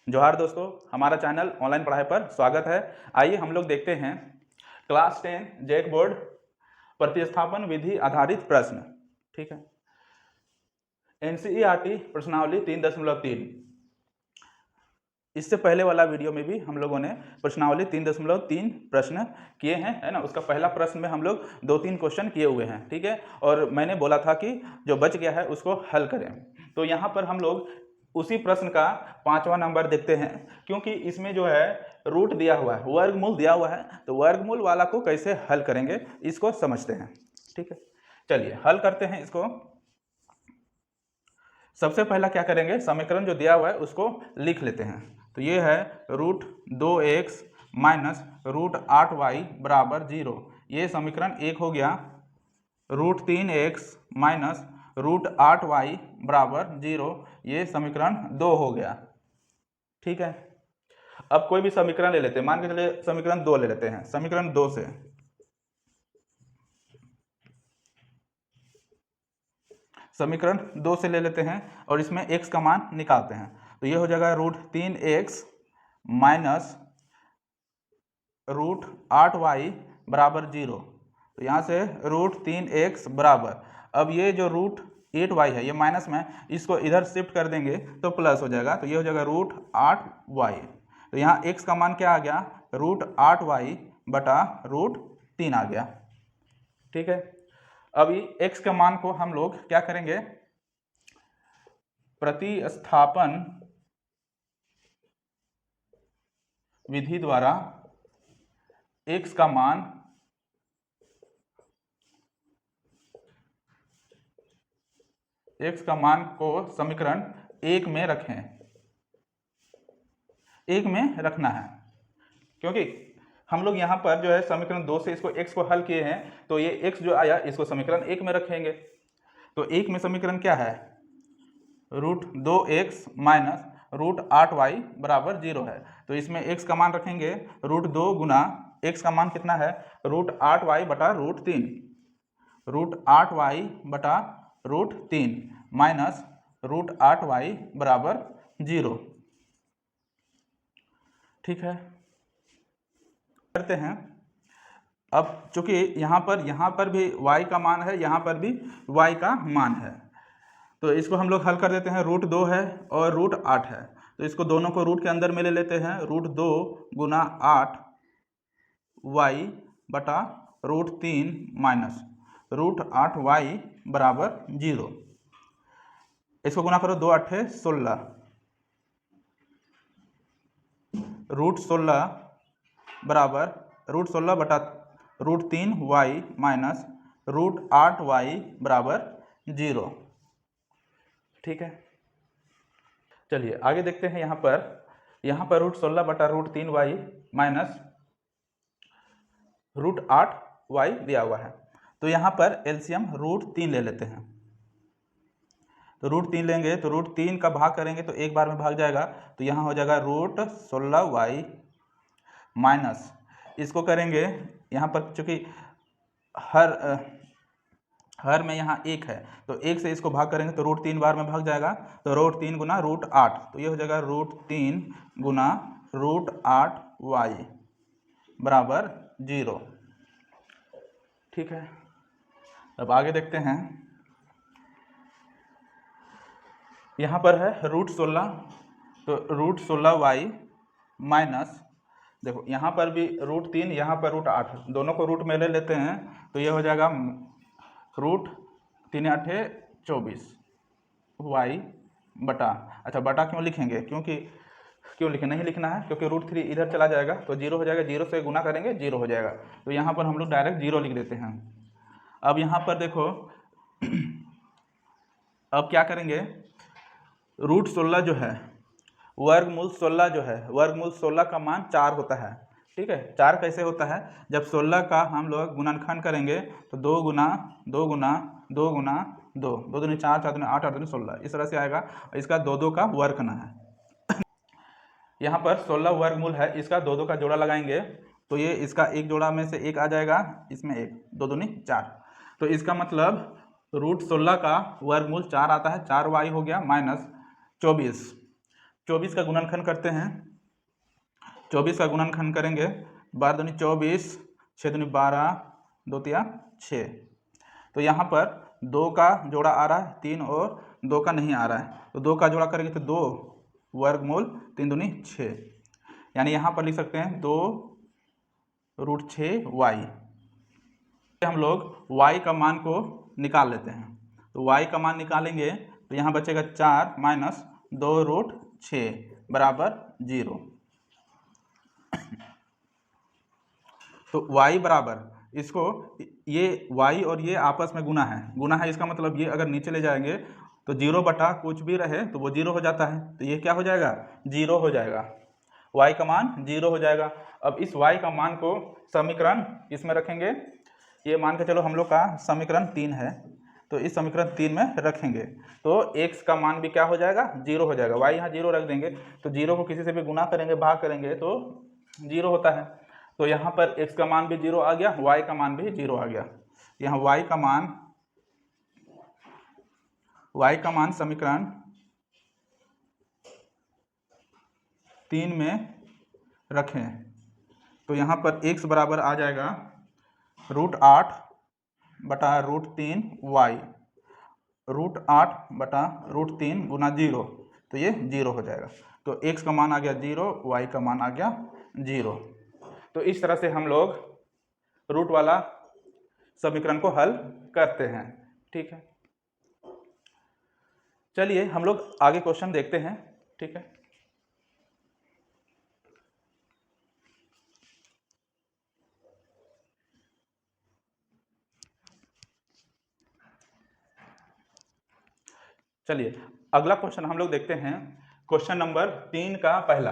जोहार दोस्तों, हमारा चैनल ऑनलाइन पढ़ाई पर स्वागत है। आइए हम लोग देखते हैं क्लास 10 जेक बोर्ड प्रतिस्थापन विधि आधारित प्रश्न। ठीक है, एनसीईआरटी प्रश्नावली 3.3। इससे पहले वाला वीडियो में भी हम लोगों ने प्रश्नावली 3.3 प्रश्न किए हैं, है ना। उसका पहला प्रश्न में हम लोग 2-3 क्वेश्चन किए हुए हैं, ठीक है। और मैंने बोला था कि जो बच गया है उसको हल करें। तो यहाँ पर हम लोग उसी प्रश्न का 5वां नंबर देखते हैं, क्योंकि इसमें जो है रूट दिया हुआ है, वर्गमूल दिया हुआ है। तो वर्गमूल वाला को कैसे हल करेंगे इसको समझते हैं, ठीक है। चलिए हल करते हैं इसको। सबसे पहला क्या करेंगे, समीकरण जो दिया हुआ है उसको लिख लेते हैं। तो ये है √2x माइनस √8y बराबर 0। ये समीकरण 1 हो गया। √3x माइनस √8y बराबर 0, ये समीकरण 2 हो गया, ठीक है। अब कोई भी समीकरण ले लेते हैं, मान के चलिए समीकरण 2 ले लेते हैं। समीकरण 2 से ले लेते हैं और इसमें x का मान निकालते हैं। तो ये हो जाएगा √3x माइनस √8y बराबर 0। तो यहाँ से √3x बराबर, अब ये जो √8y है ये माइनस में, इसको इधर शिफ्ट कर देंगे तो प्लस हो जाएगा। तो ये हो जाएगा √8y। तो यहाँ x का मान क्या आ गया, √8y बटा √3 आ गया, ठीक है। अभी x के मान को हम लोग क्या करेंगे, प्रतिस्थापन विधि द्वारा x का मान को समीकरण 1 में रखें। 1 में रखना है, क्योंकि हम लोग यहाँ पर जो है समीकरण 2 से इसको x को हल किए हैं। तो ये x जो आया इसको समीकरण 1 में रखेंगे। तो 1 में समीकरण क्या है, √2x माइनस √8y बराबर 0 है। तो इसमें x का मान रखेंगे √2 गुना x का मान कितना है, √8y बटा √3, √8y बटा √3 माइनस √8y बराबर 0, ठीक है। करते हैं। अब चूंकि यहाँ पर भी y का मान है, यहाँ पर भी y का मान है, तो इसको हम लोग हल कर देते हैं। √2 है और √8 है, तो इसको दोनों को रूट के अंदर में ले लेते हैं। √2 गुना 8y बटा √3 माइनस √8y बराबर 0। इसको गुना करो, 2 8 16, √16 बराबर √16 बटा √3y माइनस √8y बराबर 0, ठीक है। चलिए आगे देखते हैं। यहाँ पर √16 बटा √3y माइनस √8y दिया हुआ है। तो यहाँ पर एलसीएम √3 ले लेते हैं। तो √3 लेंगे तो √3 का भाग करेंगे तो एक बार में भाग जाएगा। तो यहाँ हो जाएगा √16y माइनस, इसको करेंगे यहाँ पर चूँकि हर में यहाँ 1 है, तो 1 से इसको भाग करेंगे तो √3 बार में भाग जाएगा। तो √3 गुना √8, तो ये हो जाएगा √3 गुना √8y बराबर 0, ठीक है। अब आगे देखते हैं। यहाँ पर है √16, तो √16y माइनस, देखो यहाँ पर भी √3, यहाँ पर √8, दोनों को रूट में ले लेते हैं। तो ये हो जाएगा √3 8 24 y बटा, अच्छा बटा क्यों लिखेंगे, क्यों लिखें, नहीं लिखना है, क्योंकि √3 इधर चला जाएगा तो 0 हो जाएगा। 0 से गुना करेंगे 0 हो जाएगा। तो यहाँ पर हम लोग डायरेक्ट 0 लिख देते हैं। अब यहाँ पर देखो अब क्या करेंगे, √16 जो है वर्गमूल 16 जो है, वर्गमूल 16 का मान 4 होता है, ठीक है। 4 कैसे होता है, जब 16 का हम लोग गुणनखंड करेंगे तो 2 गुना 2 गुना 2 गुना 2, 2 दूनी 4, 4 दूनी 8, 8 दूनी 16, इस तरह से आएगा। इसका 2 का वर्ग करना है। यहाँ पर 16 वर्गमूल है, इसका 2 का जोड़ा लगाएंगे तो ये इसका एक जोड़ा में से एक आ जाएगा, इसमें एक, 2 दूनी 4। तो इसका मतलब √16 का वर्गमूल 4 आता है, 4y हो गया माइनस 24 24 का गुणनखंड करते हैं। 24 का गुणनखंड करेंगे, 12 दूनी 24, 6 दूनी 12, 2 तिया 6। तो यहाँ पर 2 का जोड़ा आ रहा है, 3 और 2 का नहीं आ रहा है, तो 2 का जोड़ा करेंगे तो 2 वर्गमूल 3 दूनी 6, यानी यहाँ पर लिख सकते हैं 2√6y। हम लोग y का मान को निकाल लेते हैं, तो y का मान निकालेंगे तो यहाँ बचेगा 4 माइनस 2√6 बराबर 0। तो y बराबर, इसको ये y और ये आपस में गुना है, इसका मतलब ये अगर नीचे ले जाएंगे तो 0 बटा कुछ भी रहे तो वो 0 हो जाता है, तो ये क्या हो जाएगा, 0 हो जाएगा, y का मान 0 हो जाएगा। अब इस y का मान को समीकरण इसमें रखेंगे, ये मान के चलो हम लोग का समीकरण 3 है, तो इस समीकरण 3 में रखेंगे तो x का मान भी क्या हो जाएगा, 0 हो जाएगा। y यहाँ 0 रख देंगे तो 0 को किसी से भी गुना करेंगे, भाग करेंगे तो 0 होता है, तो यहाँ पर x का मान भी 0 आ गया, y का मान भी 0 आ गया। यहाँ y का मान समीकरण 3 में रखें तो यहाँ पर x बराबर आ जाएगा √8 बटा √3y, √8 बटा √3 गुना 0, तो ये 0 हो जाएगा। तो x का मान आ गया 0, y का मान आ गया 0। तो इस तरह से हम लोग रूट वाला समीकरण को हल करते हैं। ठीक है, चलिए हम लोग आगे क्वेश्चन देखते हैं। ठीक है, चलिए अगला क्वेश्चन हम लोग देखते हैं। क्वेश्चन नंबर 3 का पहला,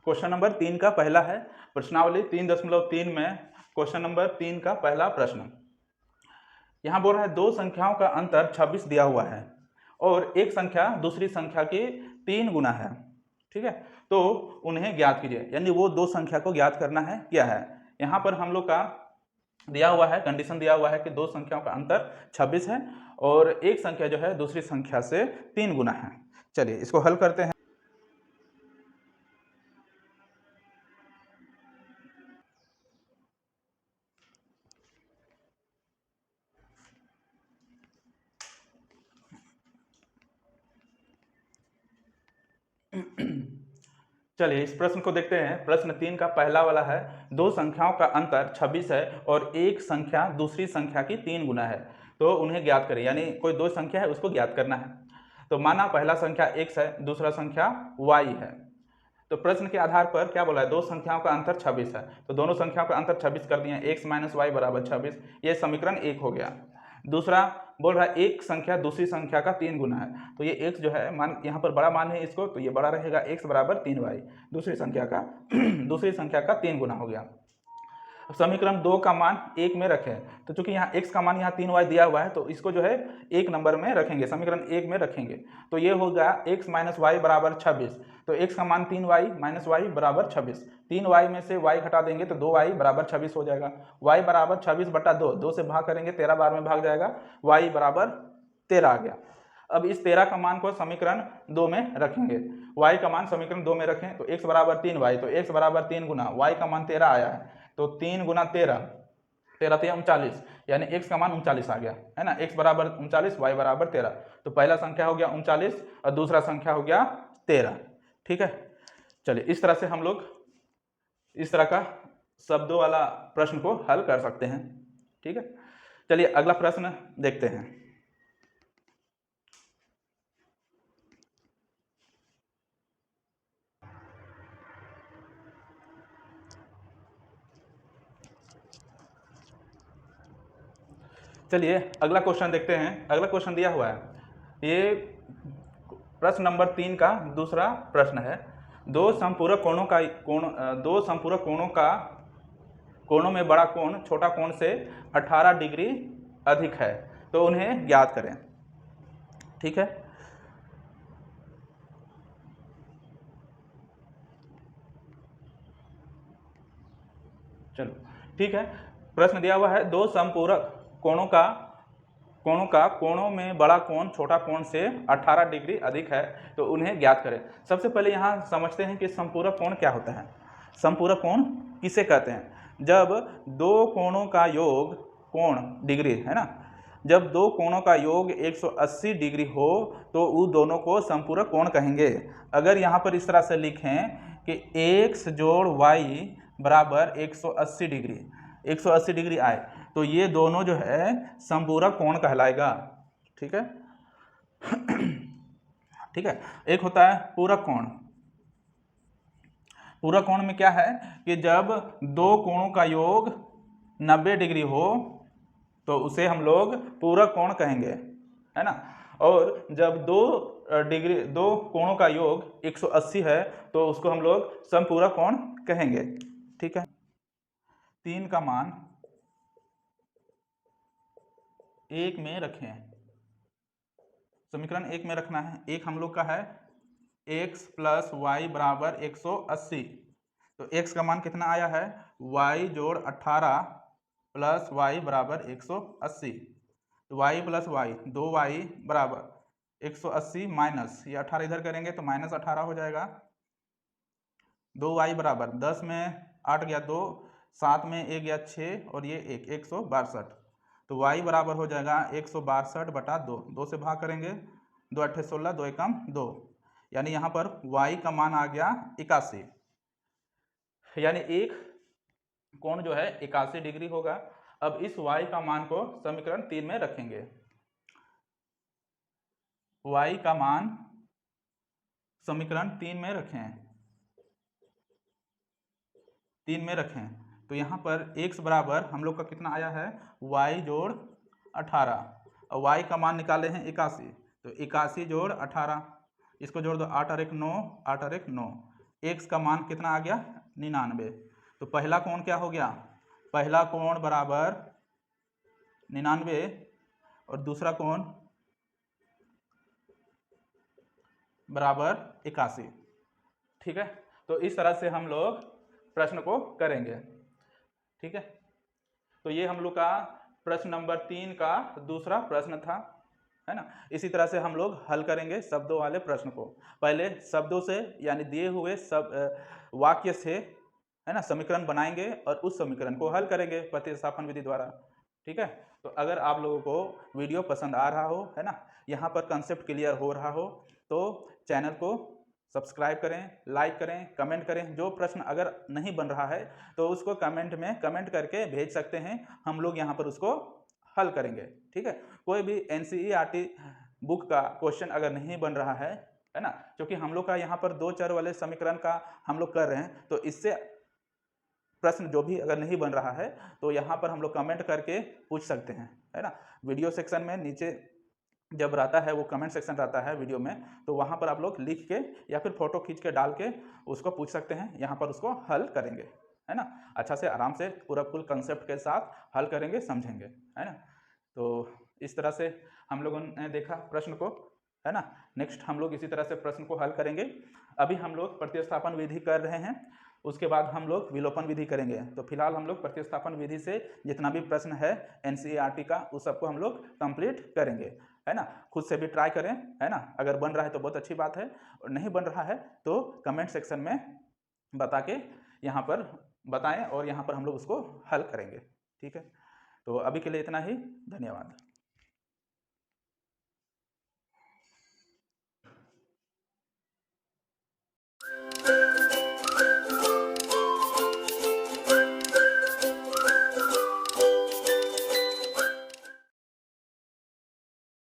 क्वेश्चन नंबर 3 का पहला है प्रश्नावली 3.3 में क्वेश्चन नंबर 3 का पहला प्रश्न। यहाँ बोल रहा है दो संख्याओं का अंतर 26 दिया हुआ है और एक संख्या दूसरी संख्या के 3 गुना है। ठीक है, तो उन्हें ज्ञात कीजिए, यानी वो दो संख्या को ज्ञात करना है। क्या है, यहाँ पर हम लोग का दिया हुआ है, कंडीशन दिया हुआ है कि दो संख्याओं का अंतर 26 है और एक संख्या जो है दूसरी संख्या से 3 गुना है। चलिए इसको हल करते हैं। चलिए इस प्रश्न को देखते हैं। प्रश्न 3 का पहला वाला है, दो संख्याओं का अंतर 26 है और एक संख्या दूसरी संख्या की 3 गुना है, तो उन्हें ज्ञात करें, यानी कोई दो संख्या है उसको ज्ञात करना है। तो माना पहला संख्या x है, दूसरा संख्या y है, तो प्रश्न के आधार पर क्या बोला है, दो संख्याओं का अंतर 26 है, तो दोनों संख्याओं का अंतर 26 कर दिए, x माइनस वाई बराबर 26, ये समीकरण 1 हो गया। दूसरा बोल रहा है एक संख्या दूसरी संख्या का 3 गुना है, तो ये x जो है मान यहाँ पर बड़ा मान है इसको, तो ये बड़ा रहेगा, x बराबर 3y, दूसरी संख्या का 3 गुना हो गया। समीकरण 2 का मान 1 में रखें, तो चूंकि यहाँ x का मान यहाँ 3y दिया हुआ है तो इसको जो है 1 नंबर में रखेंगे, समीकरण 1 में रखेंगे, तो ये होगा x माइनस वाई बराबर 26, तो x का मान 3y माइनस वाई बराबर 26, 3y में से y घटा देंगे तो 2y बराबर 26 हो जाएगा, y बराबर 26 बटा 2, 2 से भाग करेंगे 13 बार में भाग जाएगा, y बराबर 13 आ गया। अब इस 13 का मान को समीकरण 2 में रखेंगे, y का मान समीकरण 2 में रखें तो x बराबर 3y, तो x बराबर 3 गुना y का मान 13 आया है, तो 3 गुना 13, 13 39, यानी x का मान 39 आ गया है ना, x बराबर 39, y बराबर 13, तो पहला संख्या हो गया 39 और दूसरा संख्या हो गया 13। ठीक है, चलिए इस तरह से हम लोग इस तरह का शब्दों वाला प्रश्न को हल कर सकते हैं। ठीक है, चलिए अगला प्रश्न देखते हैं। चलिए अगला क्वेश्चन देखते हैं। अगला क्वेश्चन दिया हुआ है, ये प्रश्न नंबर 3 का दूसरा प्रश्न है, दो संपूरक कोणों में बड़ा कोण छोटा कोण से 18 डिग्री अधिक है, तो उन्हें ज्ञात करें। ठीक है, चलो ठीक है, प्रश्न दिया हुआ है दो संपूरक कोणों का कोणों में बड़ा कोण छोटा कोण से 18 डिग्री अधिक है तो उन्हें ज्ञात करें। सबसे पहले यहाँ समझते हैं कि समपूरक कोण क्या होता है। समपूरक कोण किसे कहते हैं? जब दो कोणों का योग, कोण डिग्री है ना, जब दो कोणों का योग 180 डिग्री हो तो उन दोनों को समपूरक कोण कहेंगे। अगर यहाँ पर इस तरह से लिखें कि x जोड़ y बराबर 180 डिग्री, 180 डिग्री आए तो ये दोनों जो है समपूरक कोण कहलाएगा। ठीक है ठीक है। एक होता है पूरक कोण। पूरक कोण में क्या है कि जब दो कोणों का योग 90 डिग्री हो तो उसे हम लोग पूरक कोण कहेंगे, है ना। और जब दो कोणों का योग 180 है तो उसको हम लोग समपूरक कोण कहेंगे। ठीक है। 3 का मान 1 में रखें। समीकरण 1 में रखना है। एक हम लोग का है x प्लस वाई बराबर 180। तो x का मान कितना आया है? y जोड़ 18 प्लस वाई बराबर 180। तो y प्लस वाई 2y बराबर 180 माइनस ये 18 इधर करेंगे तो माइनस 18 हो जाएगा। 2y बराबर 10 में 8 गया 2, 7 में 1 गया 6 और ये 162। तो y बराबर हो जाएगा 162 बटा 2, 2 से भाग करेंगे 2 8 16, 2 एकम 2, यानी यहाँ पर y का मान आ गया 81। यानी एक कोण जो है 81 डिग्री होगा। अब इस y का मान को समीकरण 3 में रखेंगे। y का मान समीकरण 3 में रखें, 3 में रखें तो यहाँ पर x बराबर हम लोग का कितना आया है? y जोड़ 18 और y का मान निकाले हैं 81। तो 81 जोड़ 18, इसको जोड़ दो 8 और 1 9, 8 और 1 9, x का मान कितना आ गया? 99। तो पहला कोण क्या हो गया? पहला कोण बराबर 99 और दूसरा कोण बराबर 81। ठीक है। तो इस तरह से हम लोग प्रश्न को करेंगे। ठीक है। तो ये हम लोग का प्रश्न नंबर 3 का दूसरा प्रश्न था, है ना। इसी तरह से हम लोग हल करेंगे शब्दों वाले प्रश्न को। पहले शब्दों से यानी दिए हुए वाक्य से, है ना, समीकरण बनाएंगे और उस समीकरण को हल करेंगे प्रतिस्थापन विधि द्वारा। ठीक है। तो अगर आप लोगों को वीडियो पसंद आ रहा हो, है ना, यहाँ पर कंसेप्ट क्लियर हो रहा हो तो चैनल को सब्सक्राइब करें, लाइक करें, कमेंट करें। जो प्रश्न अगर नहीं बन रहा है तो उसको कमेंट में कमेंट करके भेज सकते हैं, हम लोग यहाँ पर उसको हल करेंगे। ठीक है। कोई भी NCERT बुक का क्वेश्चन अगर नहीं बन रहा है ना, क्योंकि हम लोग का यहाँ पर 2 चर वाले समीकरण का हम लोग कर रहे हैं, तो इससे प्रश्न जो भी अगर नहीं बन रहा है तो यहाँ पर हम लोग कमेंट करके पूछ सकते हैं, है ना। वीडियो सेक्शन में नीचे जब रहता है वो कमेंट सेक्शन रहता है वीडियो में, तो वहाँ पर आप लोग लिख के या फिर फोटो खींच के डाल के उसको पूछ सकते हैं, यहाँ पर उसको हल करेंगे, है ना। अच्छा से आराम से पूरा फुल कंसेप्ट के साथ हल करेंगे, समझेंगे, है ना। तो इस तरह से हम लोगों ने देखा प्रश्न को, है ना। नेक्स्ट हम लोग इसी तरह से प्रश्न को हल करेंगे। अभी हम लोग प्रतिस्थापन विधि कर रहे हैं, उसके बाद हम लोग विलोपन विधि करेंगे। तो फिलहाल हम लोग प्रतिस्थापन विधि से जितना भी प्रश्न है NCERT का उस सबको हम लोग कंप्लीट करेंगे, है ना। खुद से भी ट्राई करें, है ना। अगर बन रहा है तो बहुत अच्छी बात है, और नहीं बन रहा है तो कमेंट सेक्शन में बता के यहाँ पर बताएं और यहाँ पर हम लोग उसको हल करेंगे। ठीक है। तो अभी के लिए इतना ही, धन्यवाद।